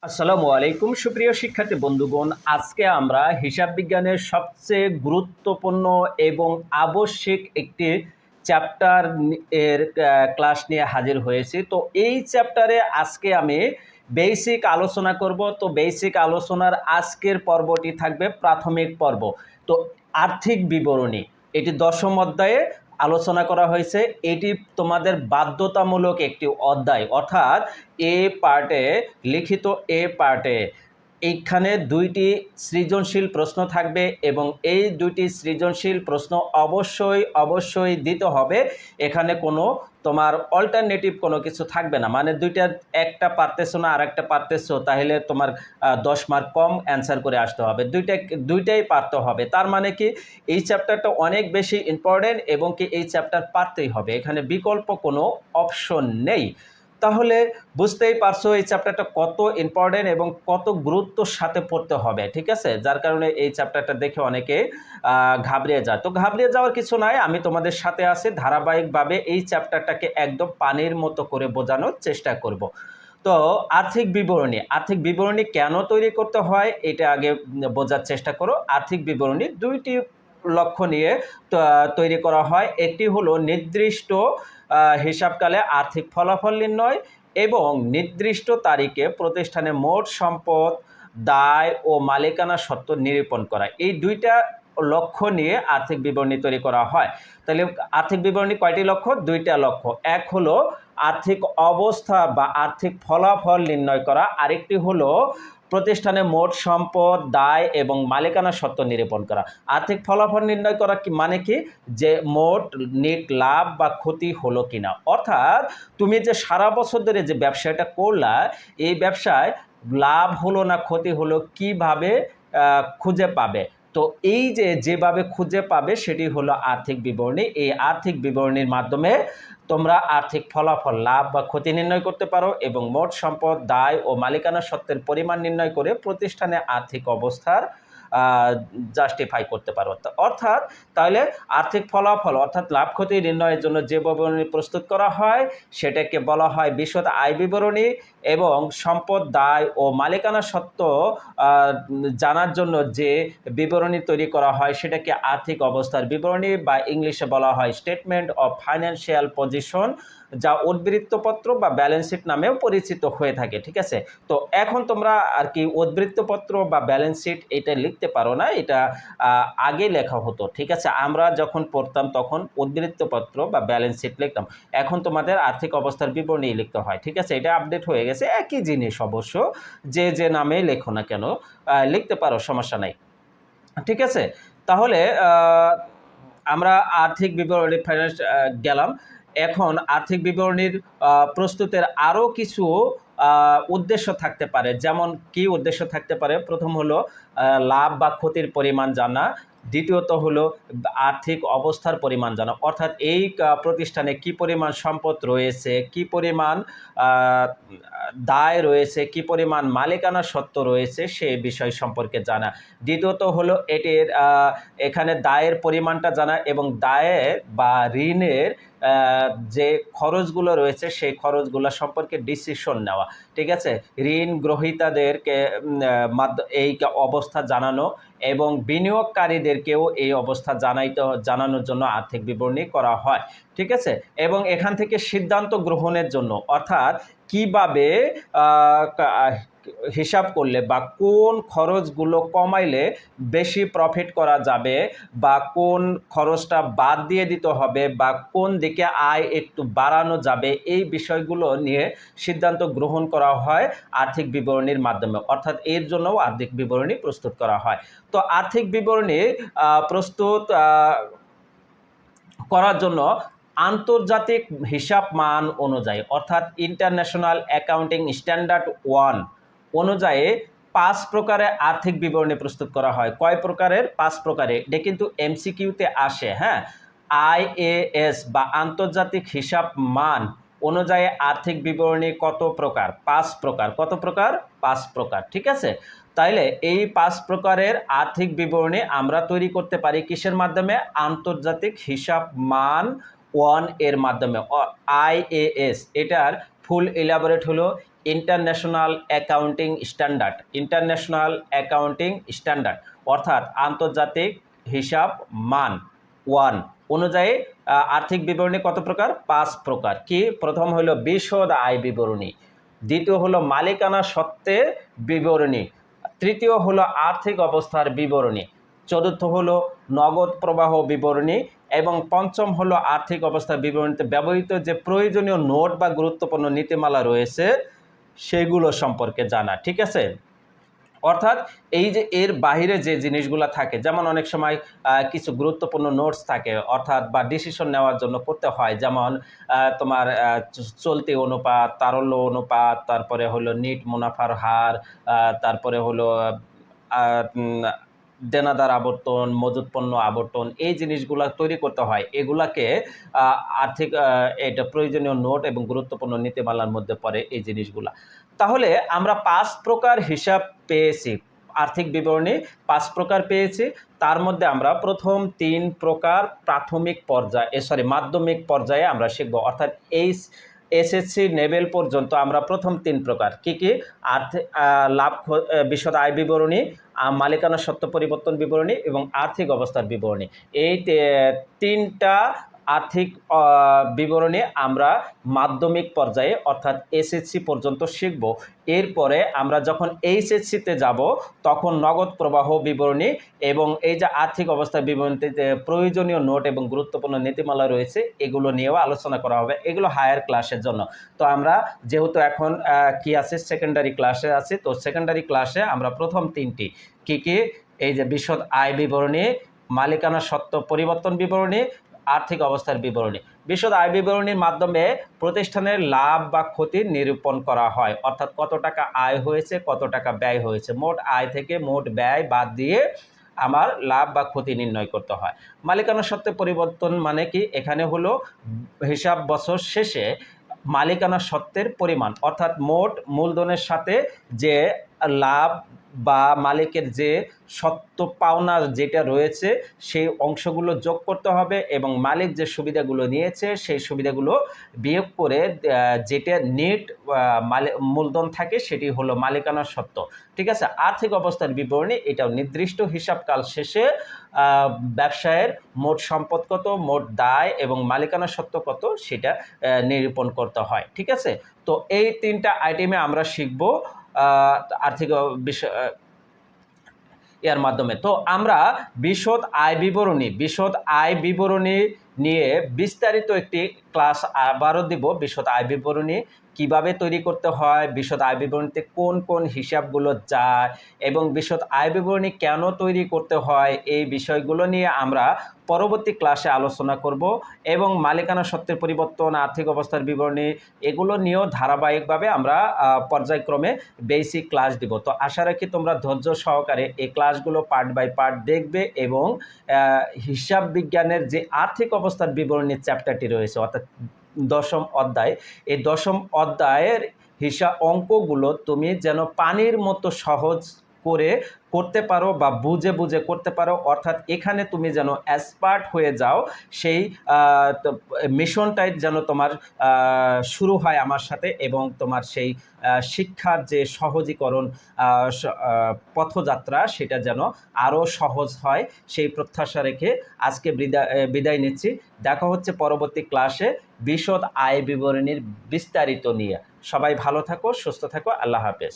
আসসালামু আলাইকুম সুপ্রিয় শিক্ষার্থী বন্ধুগণ, আজকে আমরা হিসাব বিজ্ঞানের সবচেয়ে গুরুত্বপূর্ণ এবং আবশ্যিক একটি চ্যাপ্টার এর ক্লাস নিয়ে হাজির হয়েছি। তো এই চ্যাপ্টারে আজকে আমি বেসিক আলোচনা করব। তো বেসিক আলোচনার আজকের পর্বটি থাকবে প্রাথমিক পর্ব। তো আর্থিক বিবরণী এটি দশম অধ্যায়ে আলোচনা করা হয়েছে। এটি তোমাদের বাধ্যতামূলক একটি অধ্যায়, অর্থাৎ এ পার্টে লিখিত এ পার্টে এইখানে দুইটি সৃজনশীল প্রশ্ন থাকবে এবং এই দুইটি সৃজনশীল প্রশ্ন অবশ্যই দিতে হবে। এখানে কোনো তোমার অল্টারনেটিভ কোনো কিছু থাকবে না, মানে দুইটা একটা পারতেছো না আর একটা পারতেছো, তাহলে তোমার 10 মার্ক কম অ্যান্সার করে আসতে হবে। দুইটাই পারতে হবে। তার মানে কি এই চ্যাপ্টারটা অনেক বেশি ইম্পর্টেন্ট এবং কি এই চ্যাপ্টার পারতেই হবে, এখানে বিকল্প কোনো অপশন নেই। তাহলে বুঝতেই পারছো এই চ্যাপ্টারটা কত ইম্পর্টেন্ট এবং কত গুরুত্বর সাথে পড়তে হবে, ঠিক আছে? যার কারণে এই চ্যাপ্টারটা দেখে অনেকে ঘাবড়িয়ে যায়। তো ঘাবড়িয়ে যাওয়ার কিছু নাই, আমি তোমাদের সাথে আছি, ধারাবাহিকভাবে এই চ্যাপ্টারটাকে একদম পানির মতো করে বোঝানোর চেষ্টা করব। তো আর্থিক বিবরণী কেন তৈরি করতে হয় এটা আগে বোঝার চেষ্টা করো। আর্থিক বিবরণী দুইটি লক্ষ্য নিয়ে তৈরি করা হয়। একটি হলো নির্দিষ্ট হিসাবকালে আর্থিক ফলাফল নির্ণয় এবং নির্দিষ্ট তারিখে প্রতিষ্ঠানের মোট সম্পদ, দায় ও মালিকানা সত্ত্ব নিরূপণ করা। এই দুইটা লক্ষ্য নিয়ে আর্থিক বিবরণী তৈরি করা হয়। তাহলে আর্থিক বিবরণী কয়টি লক্ষ্য? দুইটা লক্ষ্য। এক হলো আর্থিক অবস্থা বা আর্থিক ফলাফল নির্ণয় করা, আরেকটি হলো প্রতিষ্ঠানের মোট সম্পদ, দায় এবং মালিকানা সত্ত্ব নিরূপণ করা। আর্থিক ফলাফল নির্ণয় করা কি মানে কি, যে মোট নেট লাভ বা ক্ষতি হলো কিনা, অর্থাৎ তুমি যে সারা বছর ধরে যে ব্যবসাটা করলা, এই ব্যবসায় লাভ হলো না ক্ষতি হলো কিভাবে খুঁজে পাবে? তো এই যেভাবে খুঁজে পাবে সেটি হলো আর্থিক বিবরণী। এই আর্থিক বিবরণীর মাধ্যমে তোমরা আর্থিক ফলাফল, লাভ বা ক্ষতি নির্ণয় করতে পারো এবং মোট সম্পদ, দায় ও মালিকানা সত্ত্বের পরিমাণ নির্ণয় করে প্রতিষ্ঠানে আর্থিক অবস্থার জাস্টিফাই করতে পারো। অর্থাৎ তাহলে আর্থিক ফলাফল অর্থাৎ লাভ ক্ষতি নির্ণয়ের জন্য যে বিবরণী প্রস্তুত করা হয় সেটাকে বলা হয় বিশদ আয় বিবরণী, এবং সম্পদ, দায় ও মালিকানা সত্ত্ব জানার জন্য যে বিবরণী তৈরি করা হয় সেটাকে আর্থিক অবস্থার বিবরণী বা ইংলিশে বলা হয় স্টেটমেন্ট অফ ফাইন্যান্সিয়াল পজিশন, যা উদ্বৃত্তপত্র বা ব্যালেন্স শিট নামেও পরিচিত হয়ে থাকে, ঠিক আছে? তো এখন তোমরা আর কি উদ্বৃত্তপত্র বা ব্যালেন্স শিট এটা লিখতে পারো না, এটা আগে লেখা হতো, ঠিক আছে? আমরা যখন পড়তাম তখন উদ্বৃত্তপত্র বা ব্যালেন্স শিট লিখতাম, এখন তোমাদের আর্থিক অবস্থার বিবরণী লিখতে হয়, ঠিক আছে? এটা আপডেট হয়ে গেছে, একই জিনিস অবশ্য, যে নামে লেখো না কেন লিখতে পারো, সমস্যা নাই, ঠিক আছে? তাহলে আমরা আর্থিক বিবরণী ফাইন্যান্স গেলাম। এখন আর্থিক বিবরণীর প্রস্তুতের আরও কিছু উদ্দেশ্য থাকতে পারে। যেমন কি উদ্দেশ্য থাকতে পারে? প্রথম হলো লাভ বা ক্ষতির পরিমাণ জানা, দ্বিতীয়ত হলো আর্থিক অবস্থার পরিমাণ জানা, অর্থাৎ এই প্রতিষ্ঠানে কি পরিমাণ সম্পদ রয়েছে, কি পরিমাণ দায় রয়েছে, কি পরিমাণ মালিকানা সত্ত্ব রয়েছে সে বিষয় সম্পর্কে জানা। দ্বিতীয়ত হলো এটির এখানে দায়ের পরিমাণটা জানা এবং দায়ের বা ঋণের যে খরচগুলো রয়েছে সেই খরচগুলো সম্পর্কে ডিসিশন নেওয়া, ঠিক আছে? ঋণ গ্রহীতাদেরকে এই অবস্থা জানানো এবং বিনিয়োগকারীদেরকেও এই অবস্থা জানানোর জন্য আর্থিক বিবরণী করা হয়, ঠিক আছে? এবং এখান থেকে সিদ্ধান্ত গ্রহণের জন্য, অর্থাৎ কিভাবে হিসাব করলে বা কোন খরচগুলো কমাইলে বেশি প্রফিট করা যাবে বা কোন খরচটা বাদ দিয়ে দিতে হবে বা কোন দিকে আয় একটু বাড়ানো যাবে, এই বিষয়গুলো নিয়ে সিদ্ধান্ত গ্রহণ করা হয় আর্থিক বিবরণীর মাধ্যমে, অর্থাৎ এর জন্যও আর্থিক বিবরণী প্রস্তুত করা হয়। তো আর্থিক বিবরণী প্রস্তুত করার জন্য আন্তর্জাতিক হিসাব মান অনুযায়ী, অর্থাৎ ইন্টারন্যাশনাল অ্যাকাউন্টিং স্ট্যান্ডার্ড 1 অনুযায়ী 5 প্রকারের আর্থিক বিবরণী প্রস্তুত করা হয়। কয় প্রকারের? 5 প্রকারের। এটা কিন্তু এমসিকিউতে আসে, হ্যাঁ। আইএএস বা আন্তর্জাতিক হিসাব মান অনুযায়ী আর্থিক বিবরণী কত প্রকার? 5 প্রকার। কত প্রকার? 5 প্রকার, ঠিক আছে? তাইলে এই 5 প্রকারের আর্থিক বিবরণী আমরা তৈরি করতে পারি কিসের মাধ্যমে? আন্তর্জাতিক হিসাব মান 1 এর মাধ্যমে, আইএএস। এটার ফুল এলাবোরেট হলো international accounting standard, international accounting standard অর্থাৎ আন্তর্জাতিক হিসাব মান 1 অনুযায়ী আর্থিক বিবরণী কত প্রকার? 5 প্রকার। কি? প্রথম হলো বিশদ আয় বিবরণী, দ্বিতীয় হলো মালিকানা সত্ত্বের বিবরণী, তৃতীয় হলো আর্থিক অবস্থার বিবরণী, চতুর্থ হলো নগদ প্রবাহ বিবরণী এবং পঞ্চম হলো আর্থিক অবস্থার বিবরণীতে ব্যবহৃত যে প্রয়োজনীয় নোট বা গুরুত্বপূর্ণ নীতিমালা রয়েছে সেগুলো সম্পর্কে জানা। ঠিক আছে? অর্থাৎ এই যে এর বাহিরে যে জিনিসগুলো থাকে, যেমন অনেক সময় কিছু গুরুত্বপূর্ণ নোটস থাকে অর্থাৎ বা ডিসিশন নেওয়ার জন্য পড়তে হয়, যেমন তোমার চলতি অনুপাত, তারল্য অনুপাত, তারপরে হলো নিট মুনাফার হার, তারপরে হলো দেনাদার আবর্তন, মজুত পণ্য আবর্তন, এই জিনিসগুলো তৈরি করতে হয়। এগুলাকে আর্থিক এটা প্রয়োজনীয় নোট এবং গুরুত্বপূর্ণ নীতিমালার মধ্যে পড়ে এই জিনিসগুলা। তাহলে আমরা 5 প্রকার হিসাব পেয়েছি, আর্থিক বিবরণী 5 প্রকার পেয়েছি। তার মধ্যে আমরা প্রথম 3 প্রকার প্রাথমিক পর্যায়ে মাধ্যমিক পর্যায়ে আমরা শিখব, অর্থাৎ এসএসসি লেভেল পর্যন্ত আমরা প্রথম 3 প্রকার কি কি? আর্থিক লাভ বিশদ আয় বিবরণী, মালিকানা সত্ত্ব পরিবর্তন বিবরণী এবং আর্থিক অবস্থার বিবরণী, এই 3টা আর্থিক বিবরণী আমরা মাধ্যমিক পর্যায়ে অর্থাৎ এসএসসি পর্যন্ত শিখব। এরপরে আমরা যখন এইচএসসিতে যাব তখন নগদ প্রবাহ বিবরণী এবং এই যে আর্থিক অবস্থার বিবরণীতে প্রয়োজনীয় নোট এবং গুরুত্বপূর্ণ নীতিমালা রয়েছে এগুলো নিয়েও আলোচনা করা হবে। এগুলো হায়ার ক্লাসের জন্য। তো আমরা যেহেতু এখন কি আছে, সেকেন্ডারি ক্লাসে আছি, তো সেকেন্ডারি ক্লাসে আমরা প্রথম 3টি কি কি? এই যে বিশদ আয় বিবরণী, মালিকানা সত্ত্ব পরিবর্তন বিবরণী, আর্থিক অবস্থার বিবরণী। বিশদ আয় বিবরণীর মাধ্যমে প্রতিষ্ঠানের লাভ বা ক্ষতি নিরূপণ করা হয়, অর্থাৎ কত টাকা আয় হয়েছে, কত টাকা ব্যয় হয়েছে, মোট আয় থেকে মোট ব্যয় বাদ দিয়ে আমার লাভ বা ক্ষতি নির্ণয় করতে হয়। মালিকানা সত্ত্বে পরিবর্তন মানে কি? এখানে হলো হিসাব বছর শেষে মালিকানা সত্ত্বের পরিমাণ, অর্থাৎ মোট মূলধনের সাথে যে লাভ বা মালিকের যে সত্ত্ব পাওনা যেটা রয়েছে সেই অংশগুলো যোগ করতে হবে এবং মালিক যে সুবিধাগুলো নিয়েছে সেই সুবিধাগুলো বিয়োগ করে যেটা নেট মূলধন থাকে সেটি হলো মালিকানা সত্ত্ব। ঠিক আছে? আর্থিক অবস্থার বিবরণী, এটাও নির্দিষ্ট হিসাবকাল শেষে ব্যবসায়ের মোট সম্পদ কত, মোট দায় এবং মালিকানা সত্ত্ব কত সেটা নিরূপণ করতে হয়। ঠিক আছে? তো এই 3টা আইটেমে আমরা শিখব আর্থিক বিষয় এর মাধ্যমে। তো আমরা বিশদ আয় বিবরণী নিয়ে বিস্তারিত একটি ক্লাস আবারও দিব। বিশদ আয় বিবরণী কিভাবে তৈরি করতে হয়, বিশদ আয় বিবরণীতে কোন কোন হিসাবগুলো যায় এবং বিশদ আয় বিবরণী কেন তৈরি করতে হয়, এই বিষয়গুলো নিয়ে আমরা পরবর্তী ক্লাসে আলোচনা করব এবং মালিকানা সত্ত্বের পরিবর্তন, আর্থিক অবস্থার বিবরণী এগুলো নিয়েও ধারাবাহিকভাবে আমরা পর্যায়ক্রমে বেসিক ক্লাস দিব। তো আশা রাখি তোমরা ধৈর্য সহকারে এই ক্লাসগুলো পার্ট বাই পার্ট দেখবে এবং হিসাব বিজ্ঞানের যে আর্থিক অবস্থার বিবরণীর চ্যাপ্টারটি রয়েছে অর্থাৎ 10ম অধ্যায়, এই 10ম অধ্যায়ের হিসাব অঙ্কগুলো তুমি যেন পানির মতো সহজ করে করতে পারো বা বুঝে বুঝে করতে পারো, অর্থাৎ এখানে তুমি যেন এক্সপার্ট হয়ে যাও, সেই মিশনটাই যেন তোমার শুরু হয় আমার সাথে এবং তোমার সেই শিক্ষার যে সহজীকরণ পথযাত্রা সেটা যেন আরও সহজ হয়, সেই প্রত্যাশা রেখে আজকে বিদায় নিচ্ছি। দেখা হচ্ছে পরবর্তী ক্লাসে বিশদ আয় বিবরণীর বিস্তারিত নিয়ে। সবাই ভালো থাকো, সুস্থ থাকো, আল্লাহ হাফেজ।